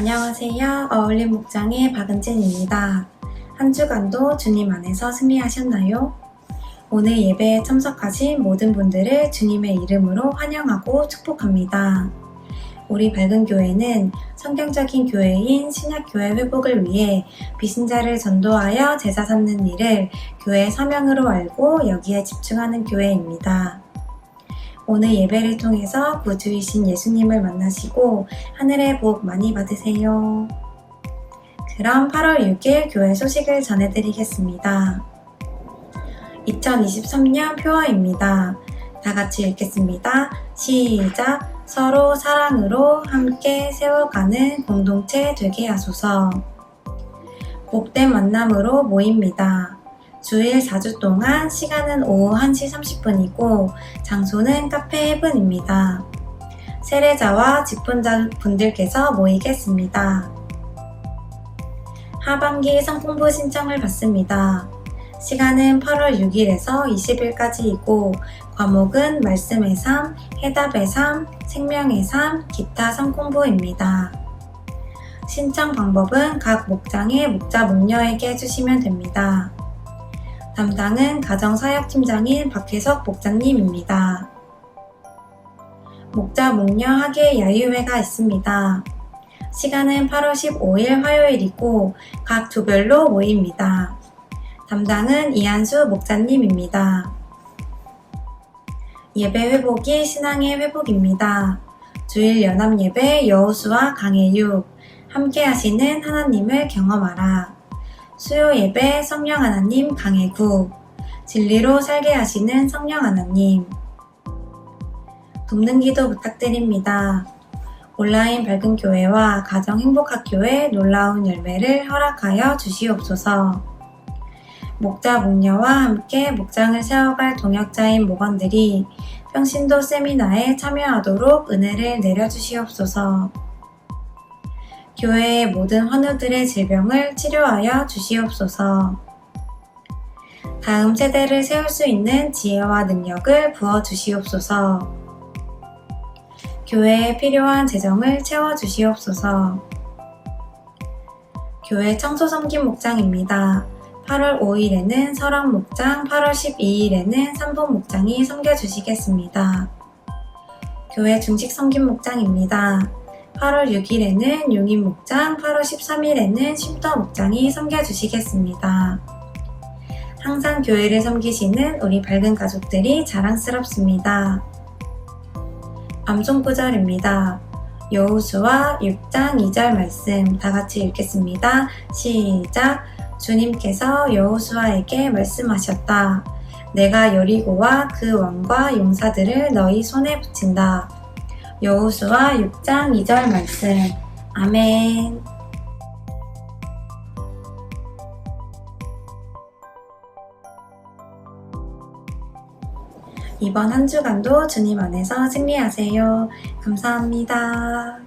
안녕하세요. 어울림 목장의 박은진입니다. 한 주간도 주님 안에서 승리하셨나요? 오늘 예배에 참석하신 모든 분들을 주님의 이름으로 환영하고 축복합니다. 우리 밝은 교회는 성경적인 교회인 신약교회 회복을 위해 비신자를 전도하여 제자 삼는 일을 교회 사명으로 알고 여기에 집중하는 교회입니다. 오늘 예배를 통해서 구주이신 예수님을 만나시고 하늘의 복 많이 받으세요. 그럼 8월 6일 교회 소식을 전해드리겠습니다. 2023년 표어입니다. 다 같이 읽겠습니다. 시작! 서로 사랑으로 함께 세워가는 공동체 되게 하소서. 복된 만남으로 모입니다. 주일 4주 동안 시간은 오후 1시 30분이고 장소는 카페 헤븐입니다. 세례자와 직분자 분들께서 모이겠습니다. 하반기 성공부 신청을 받습니다. 시간은 8월 6일에서 20일까지이고 과목은 말씀의 삶, 해답의 삶, 생명의 삶, 기타 성공부입니다. 신청 방법은 각 목장의 목자 목녀에게 해주시면 됩니다. 담당은 가정사역팀장인 박혜석 목장님입니다. 목자 목녀 학예 야유회가 있습니다. 시간은 8월 15일 화요일이고 각 조별로 모입니다. 담당은 이한수 목자님입니다. 예배 회복이 신앙의 회복입니다. 주일 연합 예배 여호수아 강해육 함께 하시는 하나님을 경험하라. 수요 예배 성령 하나님 강해구 진리로 살게 하시는 성령 하나님 돕는 기도 부탁드립니다. 온라인 밝은 교회와 가정 행복학교의 놀라운 열매를 허락하여 주시옵소서. 목자 목녀와 함께 목장을 세워갈 동역자인 목원들이 평신도 세미나에 참여하도록 은혜를 내려주시옵소서. 교회의 모든 환우들의 질병을 치료하여 주시옵소서. 다음 세대를 세울 수 있는 지혜와 능력을 부어 주시옵소서. 교회에 필요한 재정을 채워 주시옵소서. 교회 청소 섬김 목장입니다. 8월 5일에는 설왕 목장, 8월 12일에는 삼본 목장이 섬겨주시겠습니다. 교회 중식 섬김 목장입니다. 8월 6일에는 용인 목장, 8월 13일에는 쉼터 목장이 섬겨주시겠습니다. 항상 교회를 섬기시는 우리 밝은 가족들이 자랑스럽습니다. 암송구절입니다. 여호수아 6장 2절 말씀 다 같이 읽겠습니다. 시작! 주님께서 여호수아에게 말씀하셨다. 내가 여리고와 그 왕과 용사들을 너희 손에 붙인다. 여호수아 6장 2절 말씀. 아멘. 이번 한 주간도 주님 안에서 승리하세요. 감사합니다.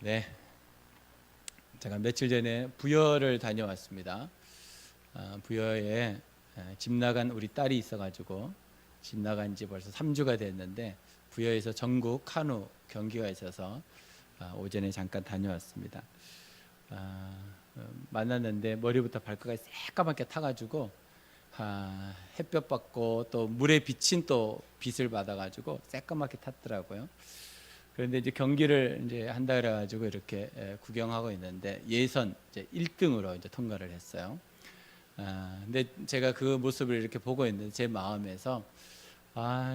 네, 제가 며칠 전에 부여를 다녀왔습니다. 부여에 집 나간 우리 딸이 있어가지고 집 나간 지 벌써 3주가 됐는데 부여에서 전국 카누 경기가 있어서 오전에 잠깐 다녀왔습니다. 만났는데 머리부터 발끝까지 새까맣게 타가지고 햇볕 받고 또 물에 비친 또 빛을 받아가지고 새까맣게 탔더라고요. 그런데 이제 경기를 이제 한다 그래가지고 이렇게 구경하고 있는데 예선 이제 1등으로 이제 통과를 했어요. 근데 제가 그 모습을 이렇게 보고 있는데 제 마음에서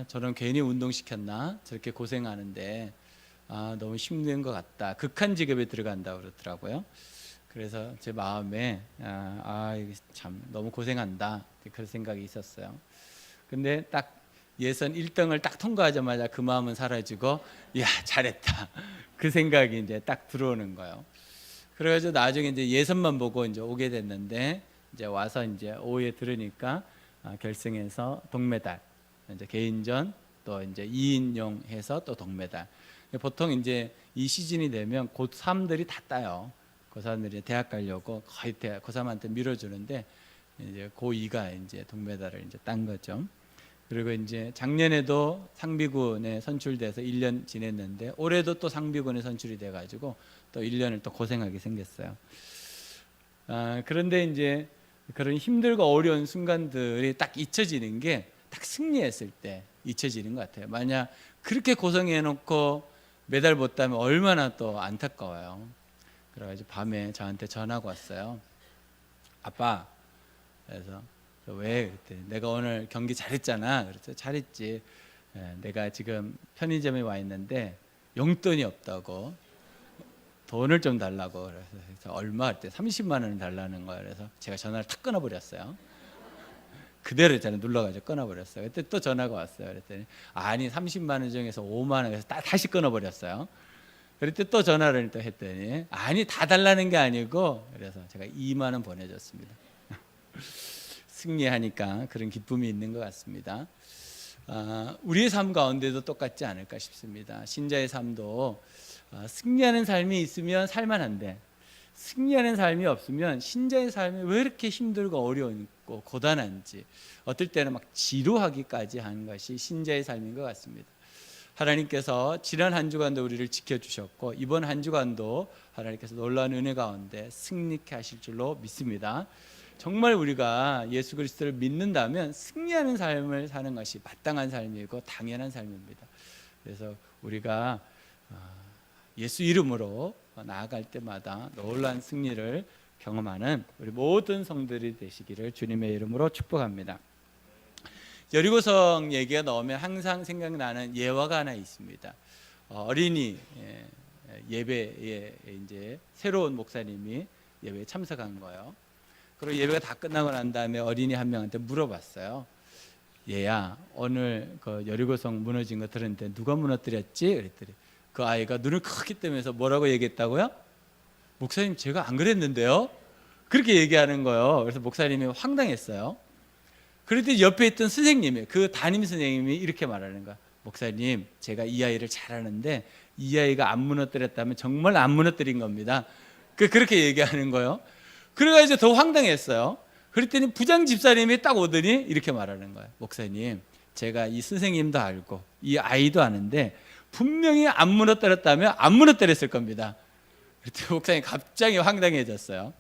저는 괜히 운동시켰나 저렇게 고생하는데 너무 힘든 것 같다. 극한 직업에 들어간다 그러더라고요. 그래서 제 마음에 참 너무 고생한다 그런 생각이 있었어요. 근데 딱 예선 1등을 딱 통과하자마자 그 마음은 사라지고 야 잘했다 그 생각이 이제 딱 들어오는 거예요. 그래가지고 나중에 이제 예선만 보고 이제 오게 됐는데 이제 와서 이제 오후에 들으니까 결승에서 동메달 이제 개인전 또 이제 2인용 해서 또 동메달. 보통 이제 이 시즌이 되면 고3들이 다 따요. 고3들이 대학 가려고 거의 고3한테 밀어주는데 이제 고2가 이제 동메달을 이제 딴 거죠. 그리고 이제 작년에도 상비군에 선출돼서 1년 지냈는데 올해도 또 상비군에 선출이 돼가지고 또 1년을 또 고생하게 생겼어요. 그런데 이제 그런 힘들고 어려운 순간들이 딱 잊혀지는 게 딱 승리했을 때 잊혀지는 것 같아요. 만약 그렇게 고생해놓고 메달 못 따면 얼마나 또 안타까워요. 그래가지고 밤에 저한테 전화가 왔어요. 아빠, 그래서 왜? 그랬더니 내가 오늘 경기 잘했잖아. 그래서 잘했지. 내가 지금 편의점에 와 있는데 용돈이 없다고 돈을 좀 달라고. 그래서 얼마 할 때 30만 원을 달라는 거예요. 그래서 제가 전화를 탁 끊어버렸어요. 그대로 저는 눌러가지고 끊어버렸어요. 그때 또 전화가 왔어요. 그랬더니 아니 30만 원 중에서 5만 원 해서 다시 끊어버렸어요. 그랬더니 또 전화를 또 했더니 아니 다 달라는 게 아니고 그래서 제가 2만 원 보내줬습니다. 승리하니까 그런 기쁨이 있는 것 같습니다. 우리의 삶 가운데도 똑같지 않을까 싶습니다. 신자의 삶도 승리하는 삶이 있으면 살만한데 승리하는 삶이 없으면 신자의 삶이 왜 이렇게 힘들고 어려운고 고단한지 어떨 때는 막 지루하기까지 하는 것이 신자의 삶인 것 같습니다. 하나님께서 지난 한 주간도 우리를 지켜주셨고 이번 한 주간도 하나님께서 놀라운 은혜 가운데 승리케 하실 줄로 믿습니다. 정말 우리가 예수 그리스도를 믿는다면 승리하는 삶을 사는 것이 마땅한 삶이고 당연한 삶입니다. 그래서 우리가 예수 이름으로 나아갈 때마다 놀라운 승리를 경험하는 우리 모든 성들이 되시기를 주님의 이름으로 축복합니다. 여리고성 얘기가 나오면 항상 생각나는 예화가 하나 있습니다. 어린이 예배에 이제 새로운 목사님이 예배에 참석한 거예요. 그리고 예배가 다 끝나고 난 다음에 어린이 한 명한테 물어봤어요. 얘야, 오늘 그 여리고성 무너진 거 들었는데 누가 무너뜨렸지? 그랬더니 그 아이가 눈을 크게 뜨면서 뭐라고 얘기했다고요? 목사님, 제가 안 그랬는데요? 그렇게 얘기하는 거예요. 그래서 목사님이 황당했어요. 그랬더니 옆에 있던 선생님이, 그 담임 선생님이 이렇게 말하는 거야. 목사님, 제가 이 아이를 잘 아는데 이 아이가 안 무너뜨렸다면 정말 안 무너뜨린 겁니다. 그렇게 얘기하는 거예요. 그래가지고 더 황당했어요. 그랬더니 부장 집사님이 딱 오더니 이렇게 말하는 거예요. 목사님, 제가 이 선생님도 알고 이 아이도 아는데 분명히 안 무너뜨렸다면 안 무너뜨렸을 겁니다. 그랬더니 목사님 갑자기 황당해졌어요.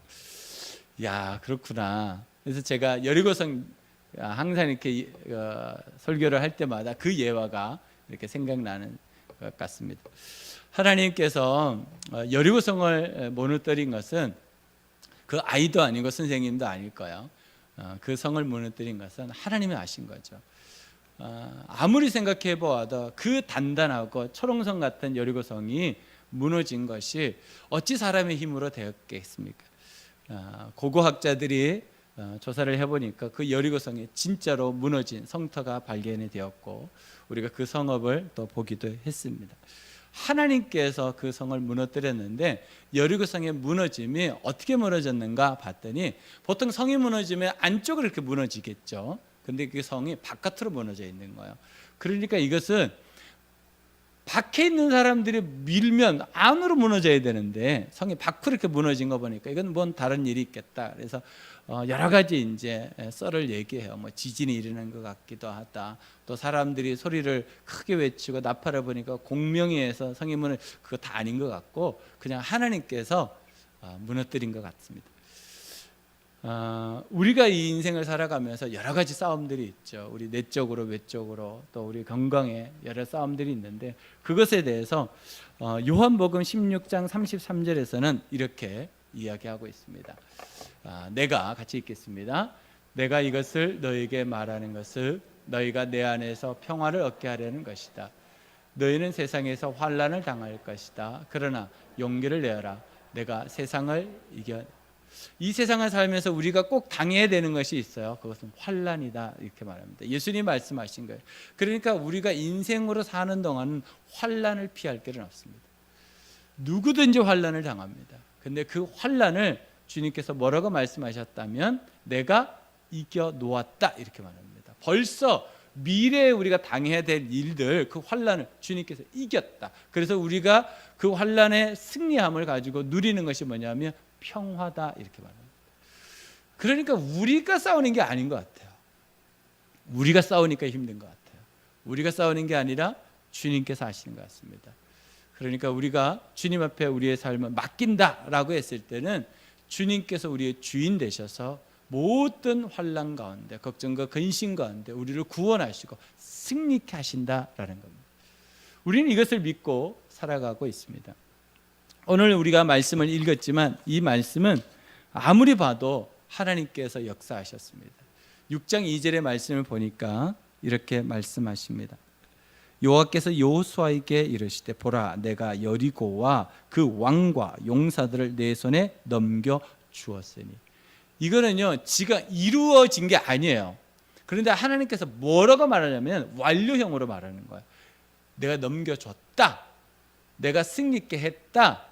야, 그렇구나. 그래서 제가 여리고성 항상 이렇게 설교를 할 때마다 그 예화가 이렇게 생각나는 것 같습니다. 하나님께서 여리고성을 무너뜨린 것은 그 아이도 아니고 선생님도 아닐 거예요. 그 성을 무너뜨린 것은 하나님이 아신 거죠. 아무리 생각해 보아도 그 단단하고 초롱성 같은 여리고성이 무너진 것이 어찌 사람의 힘으로 되었겠습니까? 고고학자들이 조사를 해보니까 그 여리고성이 진짜로 무너진 성터가 발견이 되었고 우리가 그 성읍을 또 보기도 했습니다. 하나님께서 그 성을 무너뜨렸는데 여리고성의 무너짐이 어떻게 무너졌는가 봤더니 보통 성이 무너지면 안쪽으로 이렇게 무너지겠죠. 근데 그 성이 바깥으로 무너져 있는 거예요. 그러니까 이것은 밖에 있는 사람들이 밀면 안으로 무너져야 되는데 성이 밖으로 이렇게 무너진 거 보니까 이건 뭔 다른 일이 있겠다. 그래서 여러 가지 이제 썰을 얘기해요. 뭐 지진이 일어난 것 같기도 하다. 또 사람들이 소리를 크게 외치고 나팔을 보니까 공명이에서 성이 무너 그거 다 아닌 것 같고 그냥 하나님께서 무너뜨린 것 같습니다. 우리가 이 인생을 살아가면서 여러 가지 싸움들이 있죠. 우리 내적으로 외적으로 또 우리 건강에 여러 싸움들이 있는데 그것에 대해서 요한복음 16장 33절에서는 이렇게 이야기하고 있습니다. 내가 같이 읽겠습니다. 내가 이것을 너에게 말하는 것을 너희가 내 안에서 평화를 얻게 하려는 것이다. 너희는 세상에서 환난을 당할 것이다. 그러나 용기를 내어라. 내가 세상을 이겨. 이 세상을 살면서 우리가 꼭 당해야 되는 것이 있어요. 그것은 환난이다 이렇게 말합니다. 예수님이 말씀하신 거예요. 그러니까 우리가 인생으로 사는 동안은 환난을 피할 길은 없습니다. 누구든지 환난을 당합니다. 근데 그 환난을 주님께서 뭐라고 말씀하셨다면 내가 이겨 놓았다 이렇게 말합니다. 벌써 미래에 우리가 당해야 될 일들 그 환난을 주님께서 이겼다. 그래서 우리가 그 환난의 승리함을 가지고 누리는 것이 뭐냐면 평화다 이렇게 말합니다. 그러니까 우리가 싸우는 게 아닌 것 같아요. 우리가 싸우니까 힘든 것 같아요. 우리가 싸우는 게 아니라 주님께서 하시는 것 같습니다. 그러니까 우리가 주님 앞에 우리의 삶을 맡긴다라고 했을 때는 주님께서 우리의 주인 되셔서 모든 환난 가운데, 걱정과 근심 가운데 우리를 구원하시고 승리케 하신다라는 겁니다. 우리는 이것을 믿고 살아가고 있습니다. 오늘 우리가 말씀을 읽었지만 이 말씀은 아무리 봐도 하나님께서 역사하셨습니다. 6장 2절의 말씀을 보니까 이렇게 말씀하십니다. 여호와께서 여호수아에게 이르시되 보라 내가 여리고와 그 왕과 용사들을 내 손에 넘겨 주었으니. 이거는요 지가 이루어진 게 아니에요. 그런데 하나님께서 뭐라고 말하냐면 완료형으로 말하는 거예요. 내가 넘겨줬다, 내가 승리케 했다,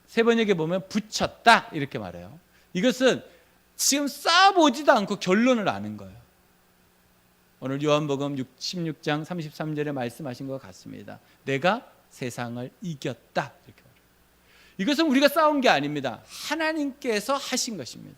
세 번역에 보면 붙였다 이렇게 말해요. 이것은 지금 쌓아보지도 않고 결론을 아는 거예요. 오늘 요한복음 16장 33절에 말씀하신 것 같습니다. 내가 세상을 이겼다 이렇게 말해요. 이것은 우리가 싸운 게 아닙니다. 하나님께서 하신 것입니다.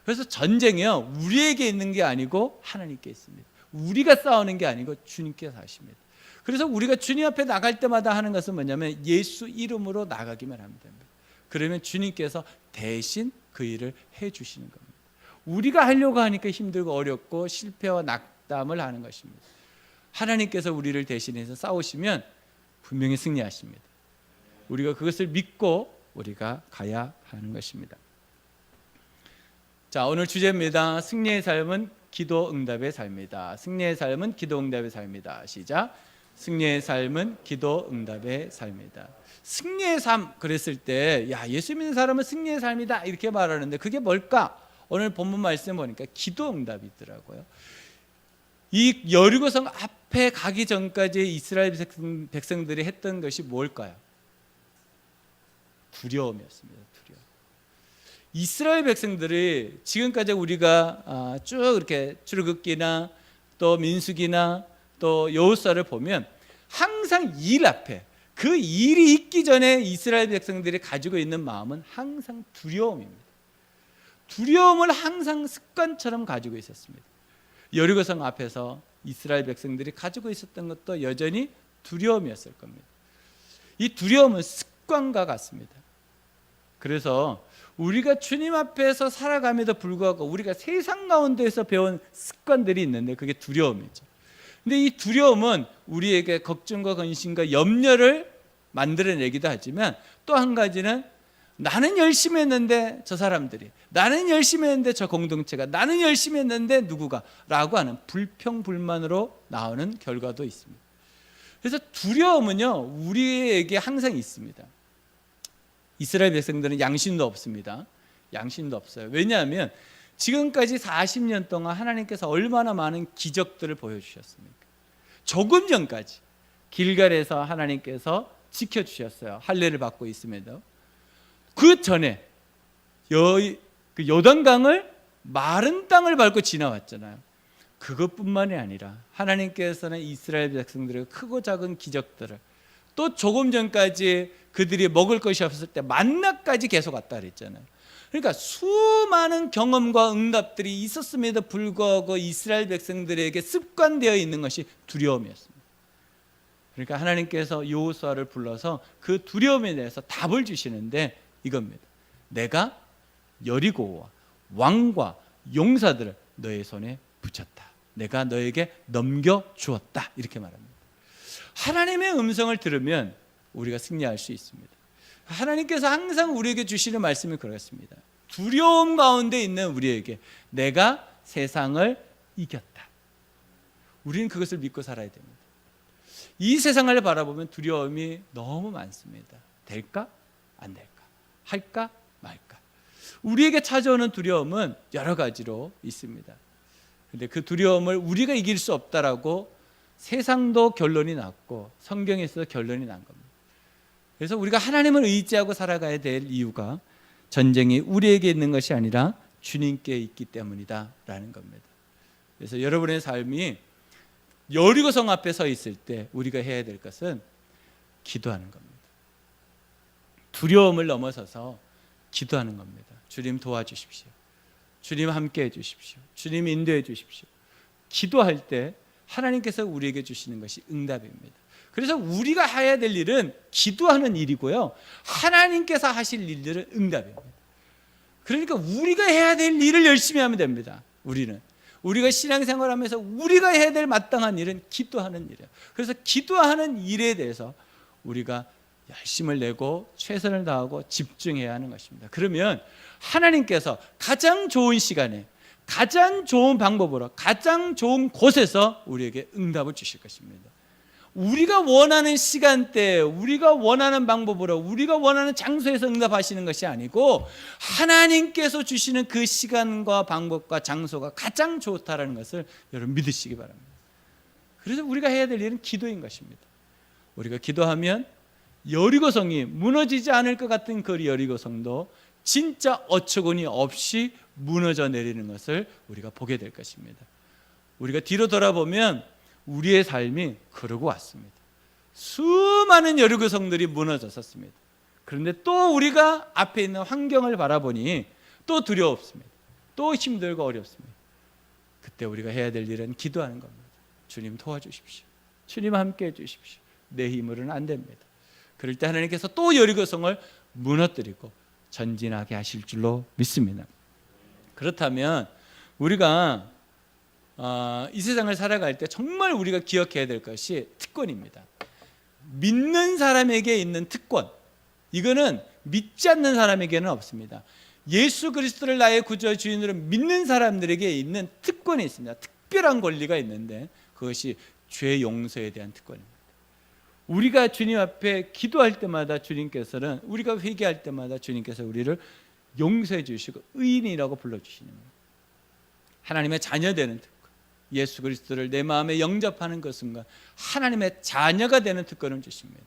그래서 전쟁이요 우리에게 있는 게 아니고 하나님께 있습니다. 우리가 싸우는 게 아니고 주님께서 하십니다. 그래서 우리가 주님 앞에 나갈 때마다 하는 것은 뭐냐면 예수 이름으로 나가기만 하면 됩니다. 그러면 주님께서 대신 그 일을 해주시는 겁니다. 우리가 하려고 하니까 힘들고 어렵고 실패와 낙담을 하는 것입니다. 하나님께서 우리를 대신해서 싸우시면 분명히 승리하십니다. 우리가 그것을 믿고 우리가 가야 하는 것입니다. 자, 오늘 주제입니다. 승리의 삶은 기도 응답의 삶이다. 승리의 삶은 기도 응답의 삶이다. 시작. 승리의 삶은 기도 응답의 삶이다. 승리의 삶 그랬을 때 예수 믿는 사람은 승리의 삶이다 이렇게 말하는데 그게 뭘까? 오늘 본문 말씀 보니까 기도 응답이 있더라고요. 이 여리고성 앞에 가기 전까지 이스라엘 백성들이 했던 것이 뭘까요? 두려움이었습니다. 두려움. 이스라엘 백성들이 지금까지 우리가 쭉 이렇게 출애굽기나 또 민수기나 또 여호수아를 보면 항상 일 앞에 그 일이 있기 전에 이스라엘 백성들이 가지고 있는 마음은 항상 두려움입니다. 두려움을 항상 습관처럼 가지고 있었습니다. 여리고성 앞에서 이스라엘 백성들이 가지고 있었던 것도 여전히 두려움이었을 겁니다. 이 두려움은 습관과 같습니다. 그래서 우리가 주님 앞에서 살아감에도 불구하고 우리가 세상 가운데에서 배운 습관들이 있는데 그게 두려움이죠. 근데 이 두려움은 우리에게 걱정과 근심과 염려를 만들어내기도 하지만 또 한 가지는 나는 열심히 했는데 저 사람들이, 나는 열심히 했는데 저 공동체가, 나는 열심히 했는데 누구가 라고 하는 불평불만으로 나오는 결과도 있습니다. 그래서 두려움은요 우리에게 항상 있습니다. 이스라엘 백성들은 양심도 없습니다. 양심도 없어요. 왜냐하면 지금까지 40년 동안 하나님께서 얼마나 많은 기적들을 보여주셨습니까? 조금 전까지 길갈에서 하나님께서 지켜주셨어요. 할례를 받고 있음에도. 그 전에 요단강을 마른 땅을 밟고 지나왔잖아요. 그것뿐만이 아니라 하나님께서는 이스라엘 백성들의 크고 작은 기적들을 또 조금 전까지 그들이 먹을 것이 없을 때 만나까지 계속 왔다 그랬잖아요. 그러니까 수많은 경험과 응답들이 있었음에도 불구하고 이스라엘 백성들에게 습관되어 있는 것이 두려움이었습니다. 그러니까 하나님께서 여호수아를 불러서 그 두려움에 대해서 답을 주시는데 이겁니다. 내가 여리고와 왕과 용사들을 너의 손에 붙였다. 내가 너에게 넘겨주었다. 이렇게 말합니다. 하나님의 음성을 들으면 우리가 승리할 수 있습니다. 하나님께서 항상 우리에게 주시는 말씀이 그렇습니다. 두려움 가운데 있는 우리에게 내가 세상을 이겼다. 우리는 그것을 믿고 살아야 됩니다. 이 세상을 바라보면 두려움이 너무 많습니다. 될까? 안 될까? 할까? 말까? 우리에게 찾아오는 두려움은 여러 가지로 있습니다. 그런데 그 두려움을 우리가 이길 수 없다라고 세상도 결론이 났고 성경에서 결론이 난 겁니다. 그래서 우리가 하나님을 의지하고 살아가야 될 이유가 전쟁이 우리에게 있는 것이 아니라 주님께 있기 때문이다 라는 겁니다. 그래서 여러분의 삶이 여리고성 앞에 서 있을 때 우리가 해야 될 것은 기도하는 겁니다. 두려움을 넘어서서 기도하는 겁니다. 주님 도와주십시오. 주님 함께 해 주십시오. 주님 인도해 주십시오. 기도할 때 하나님께서 우리에게 주시는 것이 응답입니다. 그래서 우리가 해야 될 일은 기도하는 일이고요, 하나님께서 하실 일들은 응답입니다. 그러니까 우리가 해야 될 일을 열심히 하면 됩니다. 우리가 신앙생활하면서 우리가 해야 될 마땅한 일은 기도하는 일이에요. 그래서 기도하는 일에 대해서 우리가 열심을 내고 최선을 다하고 집중해야 하는 것입니다. 그러면 하나님께서 가장 좋은 시간에 가장 좋은 방법으로 가장 좋은 곳에서 우리에게 응답을 주실 것입니다. 우리가 원하는 시간대에 우리가 원하는 방법으로 우리가 원하는 장소에서 응답하시는 것이 아니고 하나님께서 주시는 그 시간과 방법과 장소가 가장 좋다라는 것을 여러분 믿으시기 바랍니다. 그래서 우리가 해야 될 일은 기도인 것입니다. 우리가 기도하면 여리고성이 무너지지 않을 것 같은 그 여리고성도 진짜 어처구니 없이 무너져 내리는 것을 우리가 보게 될 것입니다. 우리가 뒤로 돌아보면 우리의 삶이 그러고 왔습니다. 수많은 여리고성들이 무너졌었습니다. 그런데 또 우리가 앞에 있는 환경을 바라보니 또 두려웠습니다. 또 힘들고 어렵습니다. 그때 우리가 해야 될 일은 기도하는 겁니다. 주님 도와주십시오. 주님 함께 해주십시오. 내 힘으로는 안 됩니다. 그럴 때 하나님께서 또 여리고성을 무너뜨리고 전진하게 하실 줄로 믿습니다. 그렇다면 우리가 이 세상을 살아갈 때 정말 우리가 기억해야 될 것이 특권입니다. 믿는 사람에게 있는 특권, 이거는 믿지 않는 사람에게는 없습니다. 예수 그리스도를 나의 구주와 주인으로 믿는 사람들에게 있는 특권이 있습니다. 특별한 권리가 있는데 그것이 죄 용서에 대한 특권입니다. 우리가 주님 앞에 기도할 때마다 주님께서는, 우리가 회개할 때마다 주님께서 우리를 용서해 주시고 의인이라고 불러주시는 거예요. 하나님의 자녀되는 특권, 예수 그리스도를 내 마음에 영접하는 그 순간 하나님의 자녀가 되는 특권을 주십니다.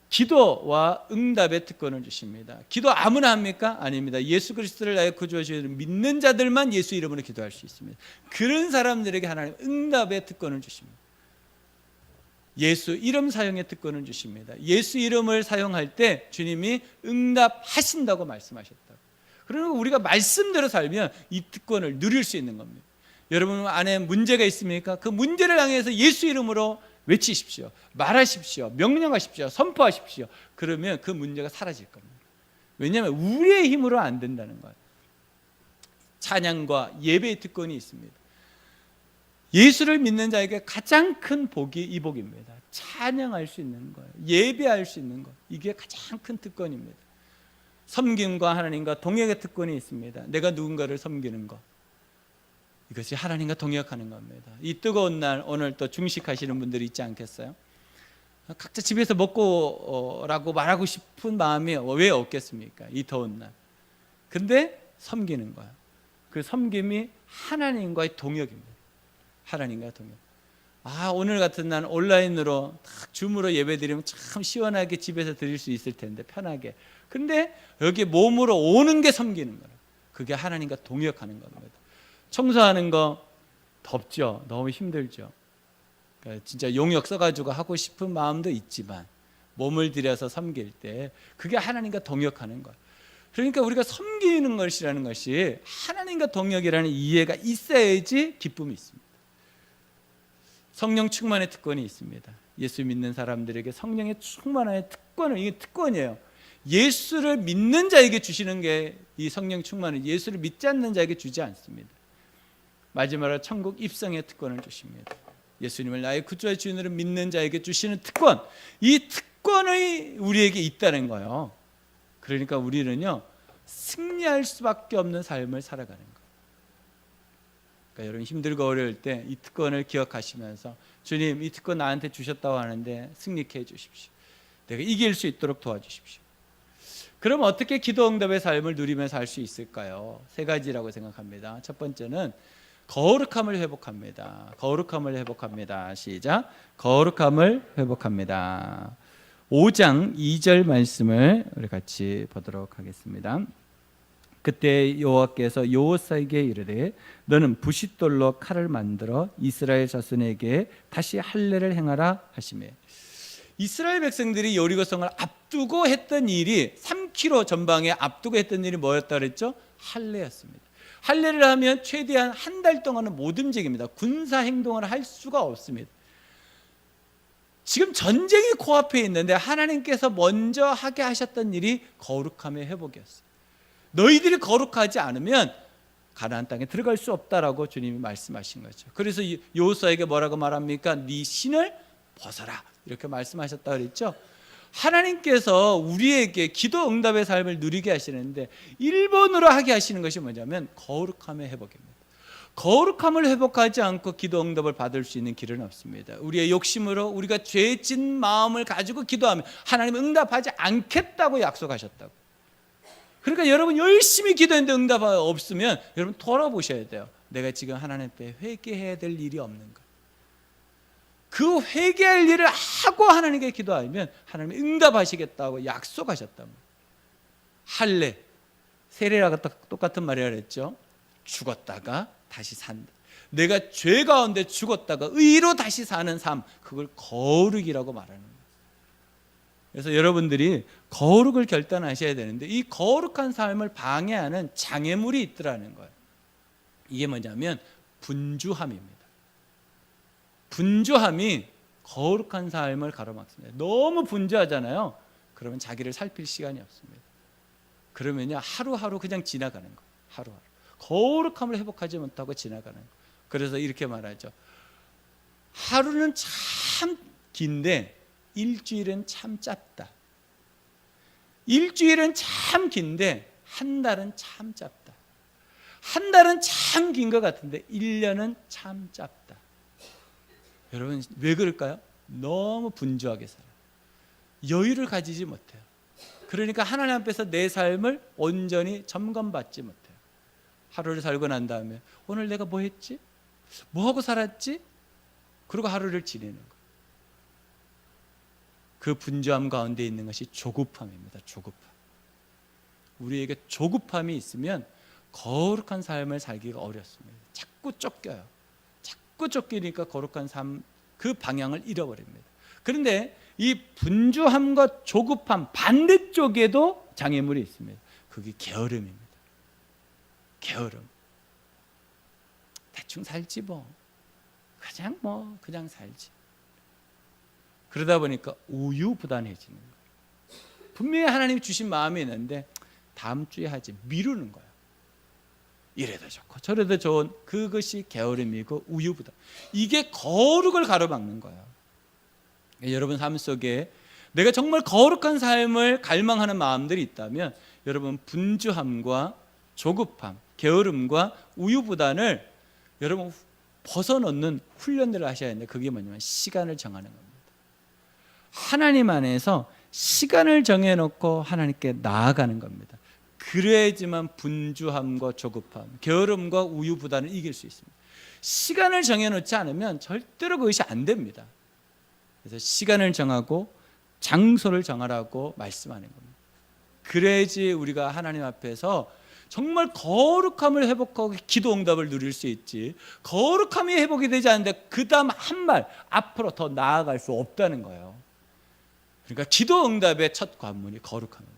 기도와 응답의 특권을 주십니다. 기도 아무나 합니까? 아닙니다. 예수 그리스도를 나의 구주와 주인으로 믿는 자들만 예수 이름으로 기도할 수 있습니다. 그런 사람들에게 하나님 응답의 특권을 주십니다. 예수 이름 사용의 특권을 주십니다. 예수 이름을 사용할 때 주님이 응답하신다고 말씀하셨다고. 그러니까 우리가 말씀대로 살면 이 특권을 누릴 수 있는 겁니다. 여러분 안에 문제가 있습니까? 그 문제를 향해서 예수 이름으로 외치십시오. 말하십시오. 명령하십시오. 선포하십시오. 그러면 그 문제가 사라질 겁니다. 왜냐하면 우리의 힘으로 안 된다는 거예요. 찬양과 예배의 특권이 있습니다. 예수를 믿는 자에게 가장 큰 복이 이 복입니다. 찬양할 수 있는 거예요. 예배할 수 있는 거. 이게 가장 큰 특권입니다. 섬김과 하나님과 동역의 특권이 있습니다. 내가 누군가를 섬기는 것, 이것이 하나님과 동역하는 겁니다. 이 뜨거운 날 오늘 또 중식하시는 분들이 있지 않겠어요? 각자 집에서 먹고라고 말하고 싶은 마음이 왜 없겠습니까? 이 더운 날. 근데 섬기는 거야. 그 섬김이 하나님과의 동역입니다. 하나님과 동역. 오늘 같은 날 온라인으로 딱 줌으로 예배 드리면 참 시원하게 집에서 드릴 수 있을 텐데 편하게. 근데 여기 몸으로 오는 게 섬기는 거라. 그게 하나님과 동역하는 겁니다. 청소하는 거 덥죠. 너무 힘들죠. 그러니까 진짜 용역 써가지고 하고 싶은 마음도 있지만 몸을 들여서 섬길 때 그게 하나님과 동역하는 거예요. 그러니까 우리가 섬기는 것이라는 것이 하나님과 동역이라는 이해가 있어야지 기쁨이 있습니다. 성령 충만의 특권이 있습니다. 예수 믿는 사람들에게 성령의 충만의 특권은, 이게 특권이에요. 예수를 믿는 자에게 주시는 게 이 성령 충만은 예수를 믿지 않는 자에게 주지 않습니다. 마지막으로 천국 입성의 특권을 주십니다. 예수님을 나의 구주와 주인으로 믿는 자에게 주시는 특권, 이 특권이 우리에게 있다는 거예요. 그러니까 우리는요 승리할 수밖에 없는 삶을 살아가는 거예요. 그러니까 여러분 힘들고 어려울 때 이 특권을 기억하시면서 주님 이 특권 나한테 주셨다고 하는데 승리케 해주십시오. 내가 이길 수 있도록 도와주십시오. 그럼 어떻게 기도 응답의 삶을 누리면서 살 수 있을까요? 세 가지라고 생각합니다. 첫 번째는 거룩함을 회복합니다. 거룩함을 회복합니다. 시작. 거룩함을 회복합니다. 5장 2절 말씀을 우리 같이 보도록 하겠습니다. 그때 여호와께서 여호사에게 이르되 너는 부싯돌로 칼을 만들어 이스라엘 자손에게 다시 할례를 행하라 하시매. 이스라엘 백성들이 여리고성을 앞두고 했던 일이 3km 전방에 앞두고 했던 일이 뭐였다 그랬죠? 할례였습니다. 할례를 하면 최대한 한 달 동안은 못 움직입니다. 군사 행동을 할 수가 없습니다. 지금 전쟁이 코앞에 있는데 하나님께서 먼저 하게 하셨던 일이 거룩함의 회복이었어요. 너희들이 거룩하지 않으면 가나안 땅에 들어갈 수 없다라고 주님이 말씀하신 거죠. 그래서 여호수아에게 뭐라고 말합니까? 네 신을 벗어라 이렇게 말씀하셨다 그랬죠. 하나님께서 우리에게 기도 응답의 삶을 누리게 하시는데 1번으로 하게 하시는 것이 뭐냐면 거룩함의 회복입니다. 거룩함을 회복하지 않고 기도 응답을 받을 수 있는 길은 없습니다. 우리의 욕심으로 우리가 죄진 마음을 가지고 기도하면 하나님은 응답하지 않겠다고 약속하셨다고. 그러니까 여러분 열심히 기도했는데 응답이 없으면 여러분 돌아보셔야 돼요. 내가 지금 하나님 앞에 회개해야 될 일이 없는 거예요. 그 회개할 일을 하고 하나님께 기도하면 하나님이 응답하시겠다고 약속하셨단 말이에요. 할례, 세례랑 똑같은 말이라 그랬죠. 죽었다가 다시 산다. 내가 죄 가운데 죽었다가 의로 다시 사는 삶, 그걸 거룩이라고 말하는 거예요. 그래서 여러분들이 거룩을 결단하셔야 되는데 이 거룩한 삶을 방해하는 장애물이 있더라는 거예요. 이게 뭐냐면 분주함입니다. 분주함이 거룩한 삶을 가로막습니다. 너무 분주하잖아요. 그러면 자기를 살필 시간이 없습니다. 그러면요 하루하루 그냥 지나가는 거예요. 하루하루 거룩함을 회복하지 못하고 지나가는 거예요. 그래서 이렇게 말하죠. 하루는 참 긴데 일주일은 참 짧다. 일주일은 참 긴데 한 달은 참 짧다. 한 달은 참 긴 것 같은데 1년은 참 짧다. 여러분 왜 그럴까요? 너무 분주하게 살아요. 여유를 가지지 못해요. 그러니까 하나님 앞에서 내 삶을 온전히 점검받지 못해요. 하루를 살고 난 다음에 오늘 내가 뭐 했지? 뭐 하고 살았지? 그리고 하루를 지내는 거예요. 그 분주함 가운데 있는 것이 조급함입니다. 조급함. 우리에게 조급함이 있으면 거룩한 삶을 살기가 어렵습니다. 자꾸 쫓겨요. 자꾸 쫓기니까 거룩한 삶 그 방향을 잃어버립니다. 그런데 이 분주함과 조급함 반대쪽에도 장애물이 있습니다. 그게 게으름입니다. 게으름. 대충 살지 뭐. 그냥 살지. 그러다 보니까 우유부단해지는 거예요. 분명히 하나님이 주신 마음이 있는데 다음 주에 하지 미루는 거예요. 이래도 좋고 저래도 좋은 그것이 게으름이고 우유부단. 이게 거룩을 가로막는 거예요. 여러분 삶 속에 내가 정말 거룩한 삶을 갈망하는 마음들이 있다면 여러분 분주함과 조급함, 게으름과 우유부단을 여러분 벗어놓는 훈련들을 하셔야 하는데 그게 뭐냐면 시간을 정하는 겁니다. 하나님 안에서 시간을 정해놓고 하나님께 나아가는 겁니다. 그래야지만 분주함과 조급함, 게으름과 우유부단을 이길 수 있습니다. 시간을 정해놓지 않으면 절대로 그것이 안 됩니다. 그래서 시간을 정하고 장소를 정하라고 말씀하는 겁니다. 그래야지 우리가 하나님 앞에서 정말 거룩함을 회복하고 기도 응답을 누릴 수 있지. 거룩함이 회복이 되지 않는데 그 다음 한 발 앞으로 더 나아갈 수 없다는 거예요. 그러니까 기도 응답의 첫 관문이 거룩함입니다.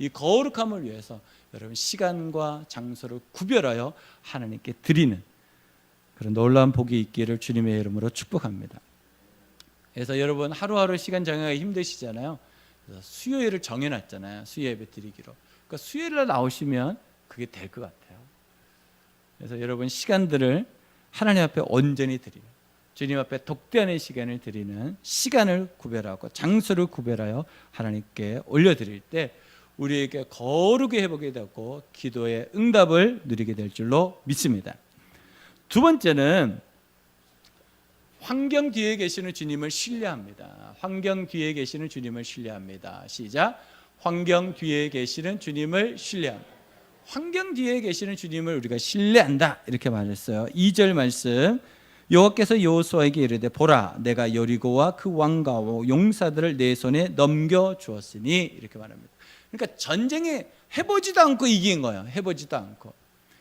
이 거룩함을 위해서 여러분 시간과 장소를 구별하여 하나님께 드리는 그런 놀라운 복이 있기를 주님의 이름으로 축복합니다. 그래서 여러분 하루하루 시간 정하기 힘드시잖아요. 그래서 수요일을 정해놨잖아요. 수요 예배 드리기로. 그러니까 수요일날 나오시면 그게 될 것 같아요. 그래서 여러분 시간들을 하나님 앞에 온전히 드리는, 주님 앞에 독대하는 시간을 드리는 시간을 구별하고 장소를 구별하여 하나님께 올려드릴 때 우리에게 거룩의 회복이 되고 기도의 응답을 누리게 될 줄로 믿습니다. 두 번째는 환경 뒤에 계시는 주님을 신뢰합니다. 환경 뒤에 계시는 주님을 신뢰합니다. 시작. 환경 뒤에 계시는 주님을 신뢰합니다. 환경 뒤에 계시는 주님을 우리가 신뢰한다 이렇게 말했어요. 2절 말씀. 여호와께서 여호수아에게 이르되 보라 내가 여리고와 그 왕과 용사들을 내 손에 넘겨 주었으니 이렇게 말합니다. 그러니까 전쟁에 해보지도 않고 이긴 거예요. 해보지도 않고.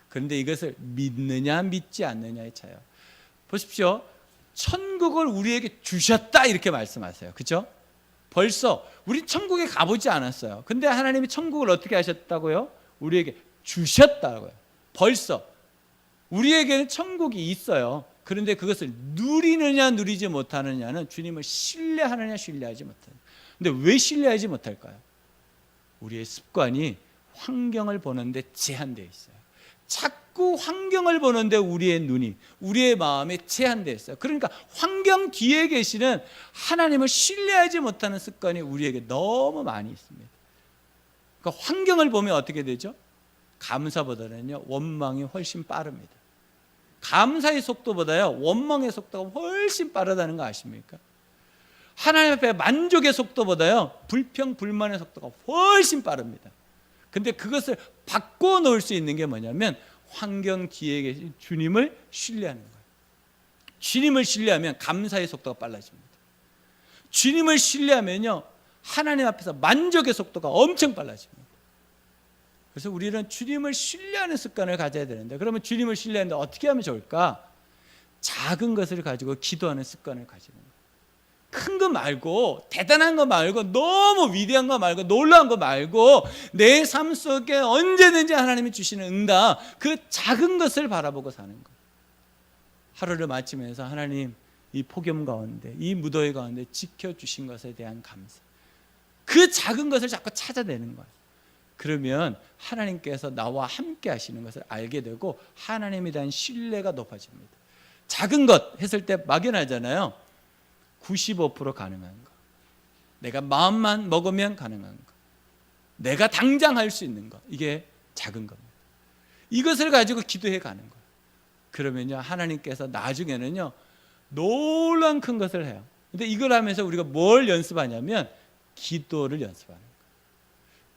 그런데 이것을 믿느냐 믿지 않느냐의 차이예요. 보십시오. 천국을 우리에게 주셨다 이렇게 말씀하세요. 그렇죠? 벌써 우리 천국에 가보지 않았어요. 근데 하나님이 천국을 어떻게 하셨다고요? 우리에게 주셨다고요. 벌써 우리에게는 천국이 있어요. 그런데 그것을 누리느냐 누리지 못하느냐는 주님을 신뢰하느냐 신뢰하지 못하느냐. 근데 왜 신뢰하지 못할까요? 우리의 습관이 환경을 보는데 제한되어 있어요. 자꾸 환경을 보는데 우리의 눈이, 우리의 마음이 제한되어 있어요. 그러니까 환경 뒤에 계시는 하나님을 신뢰하지 못하는 습관이 우리에게 너무 많이 있습니다. 그러니까 환경을 보면 어떻게 되죠? 감사보다는요 원망이 훨씬 빠릅니다. 감사의 속도보다요 원망의 속도가 훨씬 빠르다는 거 아십니까? 하나님 앞에 만족의 속도보다요 불평 불만의 속도가 훨씬 빠릅니다. 근데 그것을 바꿔놓을 수 있는 게 뭐냐면 환경 뒤에 계신 주님을 신뢰하는 거예요. 주님을 신뢰하면 감사의 속도가 빨라집니다. 주님을 신뢰하면요 하나님 앞에서 만족의 속도가 엄청 빨라집니다. 그래서 우리는 주님을 신뢰하는 습관을 가져야 되는데, 그러면 주님을 신뢰하는데 어떻게 하면 좋을까? 작은 것을 가지고 기도하는 습관을 가지는 거예요. 큰 거 말고, 대단한 거 말고, 너무 위대한 거 말고, 놀라운 거 말고, 내 삶 속에 언제든지 하나님이 주시는 응답, 그 작은 것을 바라보고 사는 거예요. 하루를 마치면서 하나님 이 폭염 가운데, 이 무더위 가운데 지켜주신 것에 대한 감사, 그 작은 것을 자꾸 찾아내는 거예요. 그러면 하나님께서 나와 함께 하시는 것을 알게 되고 하나님에 대한 신뢰가 높아집니다. 작은 것 했을 때 막연하잖아요. 95% 가능한 거, 내가 마음만 먹으면 가능한 거, 내가 당장 할 수 있는 거, 이게 작은 겁니다. 이것을 가지고 기도해 가는 거예요. 그러면요 하나님께서 나중에는요 놀라운 큰 것을 해요. 근데 이걸 하면서 우리가 뭘 연습하냐면 기도를 연습하는 거예요.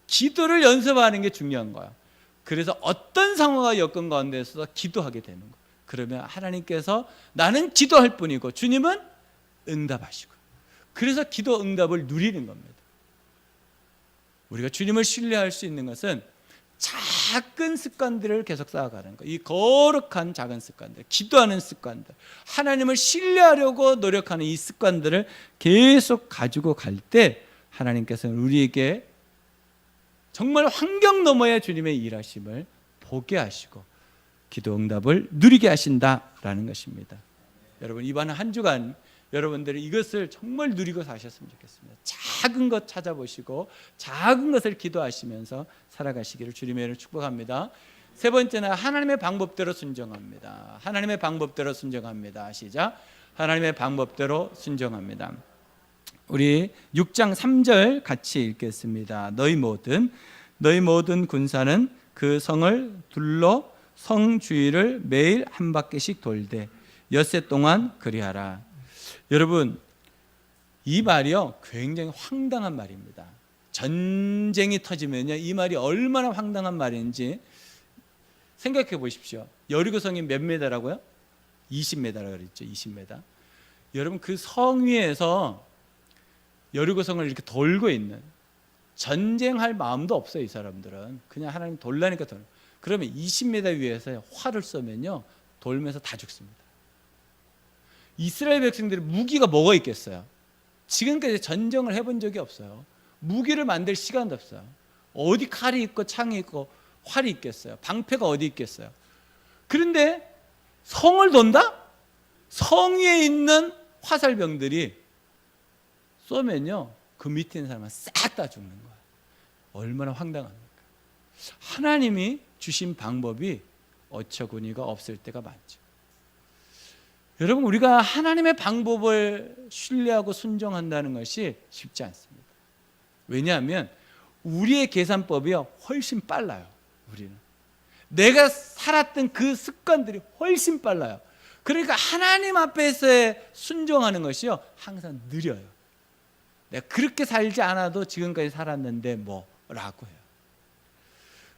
기도를 연습하는 게 중요한 거예요. 그래서 어떤 상황과 여건 가운데서 기도하게 되는 거예요. 그러면 하나님께서 나는 기도할 뿐이고 주님은 응답하시고, 그래서 기도 응답을 누리는 겁니다. 우리가 주님을 신뢰할 수 있는 것은 작은 습관들을 계속 쌓아가는 거예요. 이 거룩한 작은 습관들, 기도하는 습관들, 하나님을 신뢰하려고 노력하는 이 습관들을 계속 가지고 갈 때 하나님께서는 우리에게 정말 환경 너머의 주님의 일하심을 보게 하시고 기도 응답을 누리게 하신다라는 것입니다. 여러분 이번 한 주간 여러분들이 이것을 정말 누리고 사셨으면 좋겠습니다. 작은 것 찾아보시고 작은 것을 기도하시면서 살아가시기를 주님의 이름으로 축복합니다. 세 번째는 하나님의 방법대로 순종합니다. 하나님의 방법대로 순종합니다. 시작. 하나님의 방법대로 순종합니다. 우리 6장 3절 같이 읽겠습니다. 너희 모든 군사는 그 성을 둘러 성 주위를 매일 한 바퀴씩 돌되 엿새 동안 그리하라. 여러분 이 말이요 굉장히 황당한 말입니다. 전쟁이 터지면요 이 말이 얼마나 황당한 말인지 생각해 보십시오. 여리고성이 몇 메다라고요? 20m라고 그랬죠. 20m. 여러분 그 성 위에서 여리고성을 이렇게 돌고 있는, 전쟁할 마음도 없어요. 이 사람들은 그냥 하나님 돌라니까 돌. 그러면 20m 위에서 활을 쏘면요 돌면서 다 죽습니다. 이스라엘 백성들이 무기가 뭐가 있겠어요? 지금까지 전쟁을 해본 적이 없어요. 무기를 만들 시간도 없어요. 어디 칼이 있고 창이 있고 활이 있겠어요? 방패가 어디 있겠어요? 그런데 성을 돈다? 성 위에 있는 화살병들이 쏘면요 그 밑에 있는 사람은 싹 다 죽는 거예요. 얼마나 황당합니까? 하나님이 주신 방법이 어처구니가 없을 때가 많죠. 여러분 우리가 하나님의 방법을 신뢰하고 순종한다는 것이 쉽지 않습니다. 왜냐하면 우리의 계산법이 훨씬 빨라요. 우리는 내가 살았던 그 습관들이 훨씬 빨라요. 그러니까 하나님 앞에서의 순종하는 것이요 항상 느려요. 내가 그렇게 살지 않아도 지금까지 살았는데 뭐라고 해요.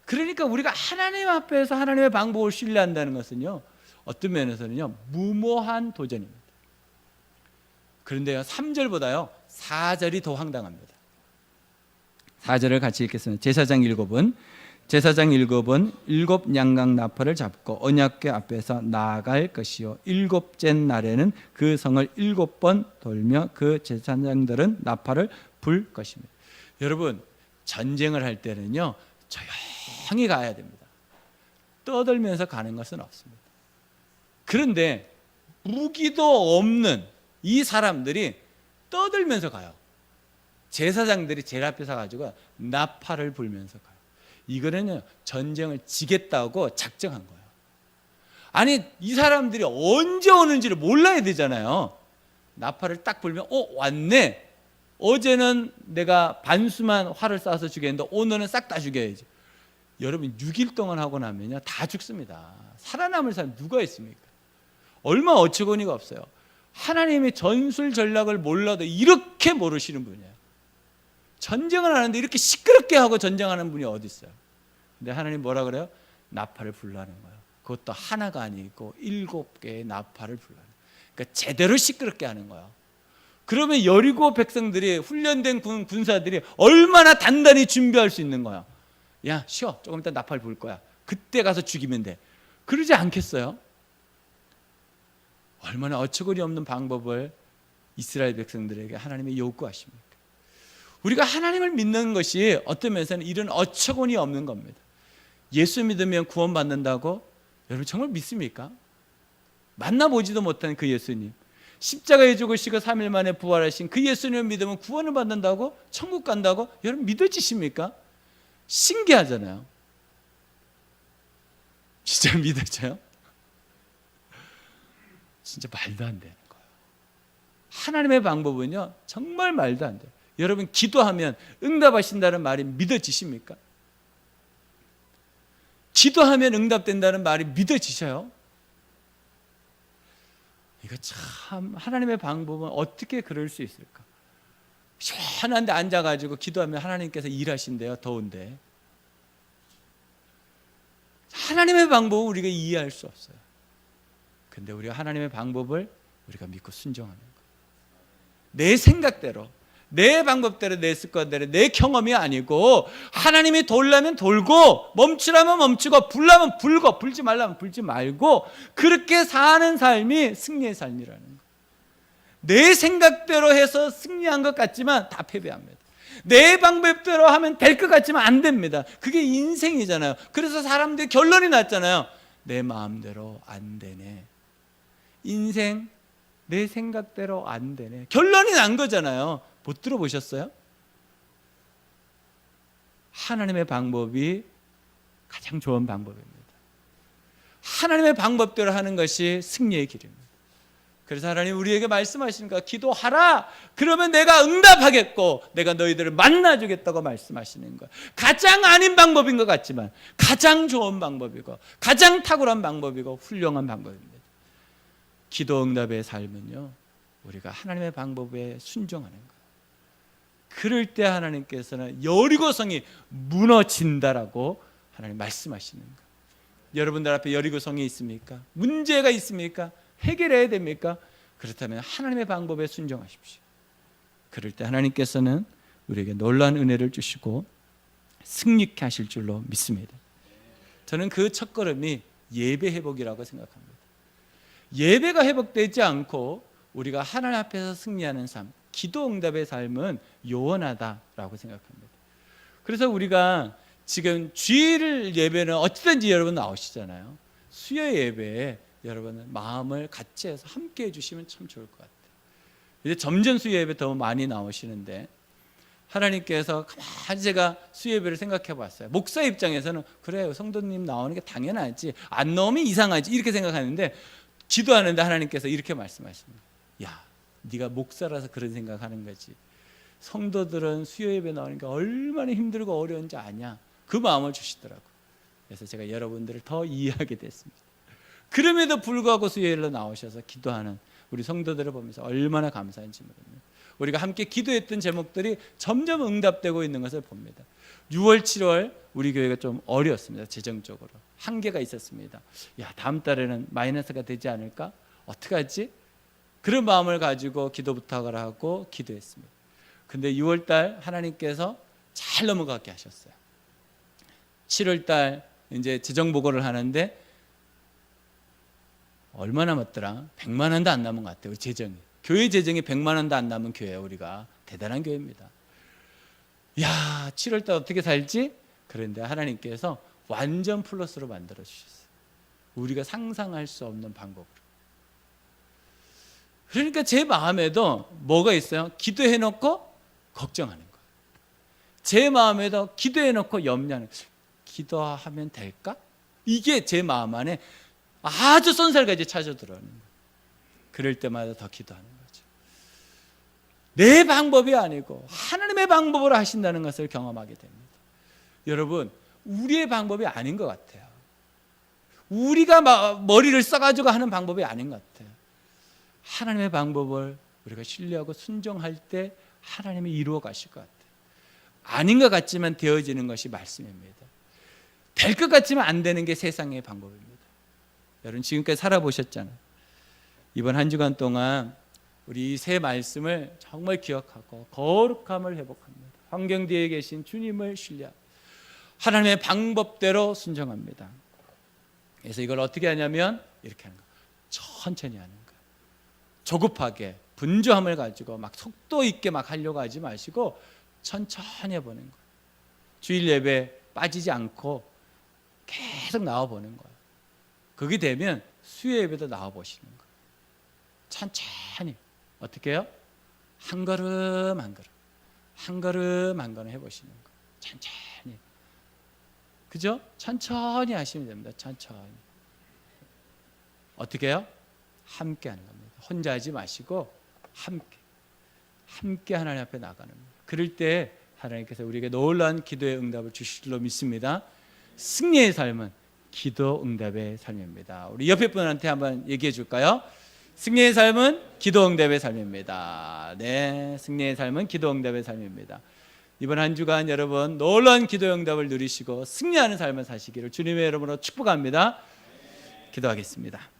그러니까 우리가 하나님 앞에서 하나님의 방법을 신뢰한다는 것은요 어떤 면에서는요 무모한 도전입니다. 그런데요 3절보다요 4절이 더 황당합니다. 4절을 같이 읽겠습니다. 제사장 7은 일곱 양각 나팔을 잡고 언약궤 앞에서 나아갈 것이요 일곱째 날에는 그 성을 7번 돌며 그 제사장들은 나팔을 불 것입니다. 여러분 전쟁을 할 때는요 조용히 가야 됩니다. 떠들면서 가는 것은 없습니다. 그런데 무기도 없는 이 사람들이 떠들면서 가요. 제사장들이 제일 앞에 서가지고 나팔을 불면서 가요. 이거는요, 전쟁을 지겠다고 작정한 거예요. 아니, 이 사람들이 언제 오는지를 몰라야 되잖아요. 나팔을 딱 불면 왔네. 어제는 내가 반수만 활을 쏴서 죽였는데 오늘은 싹 다 죽여야지. 여러분 6일 동안 하고 나면요 다 죽습니다. 살아남을 사람 누가 있습니까? 얼마 어처구니가 없어요. 하나님의 전술 전략을 몰라도 이렇게 모르시는 분이에요. 전쟁을 하는데 이렇게 시끄럽게 하고 전쟁하는 분이 어디 있어요? 근데 하나님 뭐라 그래요? 나팔을 불라는 거예요. 그것도 하나가 아니고 7개의 나팔을 불라는 거예요. 그러니까 제대로 시끄럽게 하는 거예요. 그러면 여리고 백성들이, 훈련된 군사들이 얼마나 단단히 준비할 수 있는 거야. 야, 쉬어. 조금 이따 나팔 불 거야. 그때 가서 죽이면 돼. 그러지 않겠어요? 얼마나 어처구니 없는 방법을 이스라엘 백성들에게 하나님이 요구하십니까? 우리가 하나님을 믿는 것이 어떤 면에서는 이런 어처구니 없는 겁니다. 예수 믿으면 구원받는다고? 여러분 정말 믿습니까? 만나보지도 못한 그 예수님, 십자가에 죽으시고 3일 만에 부활하신 그 예수님을 믿으면 구원을 받는다고? 천국 간다고? 여러분 믿어지십니까? 신기하잖아요. 진짜 믿어져요? 진짜 말도 안 되는 거예요. 하나님의 방법은요 정말 말도 안 돼요. 여러분 기도하면 응답하신다는 말이 믿어지십니까? 기도하면 응답된다는 말이 믿어지셔요? 이거 참 하나님의 방법은 어떻게 그럴 수 있을까? 시원한데 앉아가지고 기도하면 하나님께서 일하신대요. 더운데. 하나님의 방법은 우리가 이해할 수 없어요. 근데 우리가 하나님의 방법을 우리가 믿고 순종하는 거예요. 내 생각대로, 내 방법대로, 내 습관대로, 내 경험이 아니고 하나님이 돌라면 돌고 멈추라면 멈추고 불라면 불고 불지 말라면 불지 말고 그렇게 사는 삶이 승리의 삶이라는 거예요. 내 생각대로 해서 승리한 것 같지만 다 패배합니다. 내 방법대로 하면 될 것 같지만 안 됩니다. 그게 인생이잖아요. 그래서 사람들이 결론이 났잖아요. 내 마음대로 안 되네. 인생 내 생각대로 안 되네. 결론이 난 거잖아요. 못 들어보셨어요? 하나님의 방법이 가장 좋은 방법입니다. 하나님의 방법대로 하는 것이 승리의 길입니다. 그래서 하나님 우리에게 말씀하시니까 기도하라. 그러면 내가 응답하겠고 내가 너희들을 만나주겠다고 말씀하시는 거예요. 가장 아닌 방법인 것 같지만 가장 좋은 방법이고 가장 탁월한 방법이고 훌륭한 방법입니다. 기도 응답의 삶은요 우리가 하나님의 방법에 순종하는 거예요. 그럴 때 하나님께서는 여리고성이 무너진다라고 하나님 말씀하시는 거예요. 여러분들 앞에 여리고성이 있습니까? 문제가 있습니까? 해결해야 됩니까? 그렇다면 하나님의 방법에 순종하십시오. 그럴 때 하나님께서는 우리에게 놀라운 은혜를 주시고 승리케 하실 줄로 믿습니다. 저는 그 첫걸음이 예배 회복이라고 생각합니다. 예배가 회복되지 않고 우리가 하나님 앞에서 승리하는 삶, 기도 응답의 삶은 요원하다라고 생각합니다. 그래서 우리가 지금 주일 예배는 어찌든지 여러분 나오시잖아요. 수요 예배에 여러분은 마음을 같이 해서 함께 해주시면 참 좋을 것 같아요. 이제 점점 수요 예배 더 많이 나오시는데 하나님께서 가만히 제가 수요 예배를 생각해 봤어요. 목사 입장에서는 그래요, 성도님 나오는 게 당연하지, 안 나오면 이상하지 이렇게 생각하는데 기도하는데 하나님께서 이렇게 말씀하십니다. 야, 네가 목사라서 그런 생각하는 거지. 성도들은 수요 예배 나오는 게 얼마나 힘들고 어려운지 아냐. 그 마음을 주시더라고요. 그래서 제가 여러분들을 더 이해하게 됐습니다. 그럼에도 불구하고 수요일로 나오셔서 기도하는 우리 성도들을 보면서 얼마나 감사한지 모릅니다. 우리가 함께 기도했던 제목들이 점점 응답되고 있는 것을 봅니다. 6월, 7월 우리 교회가 좀 어려웠습니다. 재정적으로 한계가 있었습니다. 야, 다음 달에는 마이너스가 되지 않을까? 어떡하지? 그런 마음을 가지고 기도 부탁을 하고 기도했습니다. 근데 6월 달 하나님께서 잘 넘어가게 하셨어요. 7월 달 이제 재정 보고를 하는데 얼마 남았더라? 100만 원도 안 남은 것 같아요. 우리 재정이. 교회 재정이 100만 원도 안 남은 교회예요. 우리가 대단한 교회입니다. 야, 7월 달 어떻게 살지? 그런데 하나님께서 완전 플러스로 만들어 주셨어요. 우리가 상상할 수 없는 방법으로. 그러니까 제 마음에도 뭐가 있어요? 기도해 놓고 걱정하는 거예요. 제 마음에도 기도해 놓고 염려하는 거예요. 기도하면 될까? 이게 제 마음 안에 아주 쏜살같이 찾아 들어오는 거예요. 그럴 때마다 더 기도하는 거죠. 내 방법이 아니고 하나님의 방법으로 하신다는 것을 경험하게 됩니다. 여러분, 우리의 방법이 아닌 것 같아요. 우리가 머리를 써가지고 하는 방법이 아닌 것 같아요. 하나님의 방법을 우리가 신뢰하고 순종할 때 하나님이 이루어 가실 것 같아요. 아닌 것 같지만 되어지는 것이 말씀입니다. 될 것 같지만 안 되는 게 세상의 방법입니다. 여러분, 지금까지 살아보셨잖아요. 이번 한 주간 동안 우리 새 말씀을 정말 기억하고 거룩함을 회복합니다. 환경 뒤에 계신 주님을 신뢰하고 하나님의 방법대로 순종합니다. 그래서 이걸 어떻게 하냐면 이렇게 하는 거예요. 천천히 하는 거예요. 조급하게 분주함을 가지고 막 속도 있게 막 하려고 하지 마시고 천천히 해보는 거예요. 주일 예배 빠지지 않고 계속 나와보는 거예요. 그게 되면 수요 예배도 나와보시는 거예요. 천천히. 어떻게 해요? 한 걸음 한 걸음, 한 걸음 한 걸음 해보시는 거예요. 천천히. 그죠? 천천히 하시면 됩니다. 천천히. 어떻게 해요? 함께 하는 겁니다. 혼자 하지 마시고 함께 하나님 앞에 나가는 거예요. 그럴 때 하나님께서 우리에게 놀라운 기도의 응답을 주실 줄로 믿습니다. 승리의 삶은 기도 응답의 삶입니다. 우리 옆에 분한테 한번 얘기해 줄까요? 승리의 삶은 기도 응답의 삶입니다. 네, 승리의 삶은 기도 응답의 삶입니다. 이번 한 주간 여러분 놀라운 기도 응답을 누리시고 승리하는 삶을 사시기를 주님의 이름으로 축복합니다. 기도하겠습니다.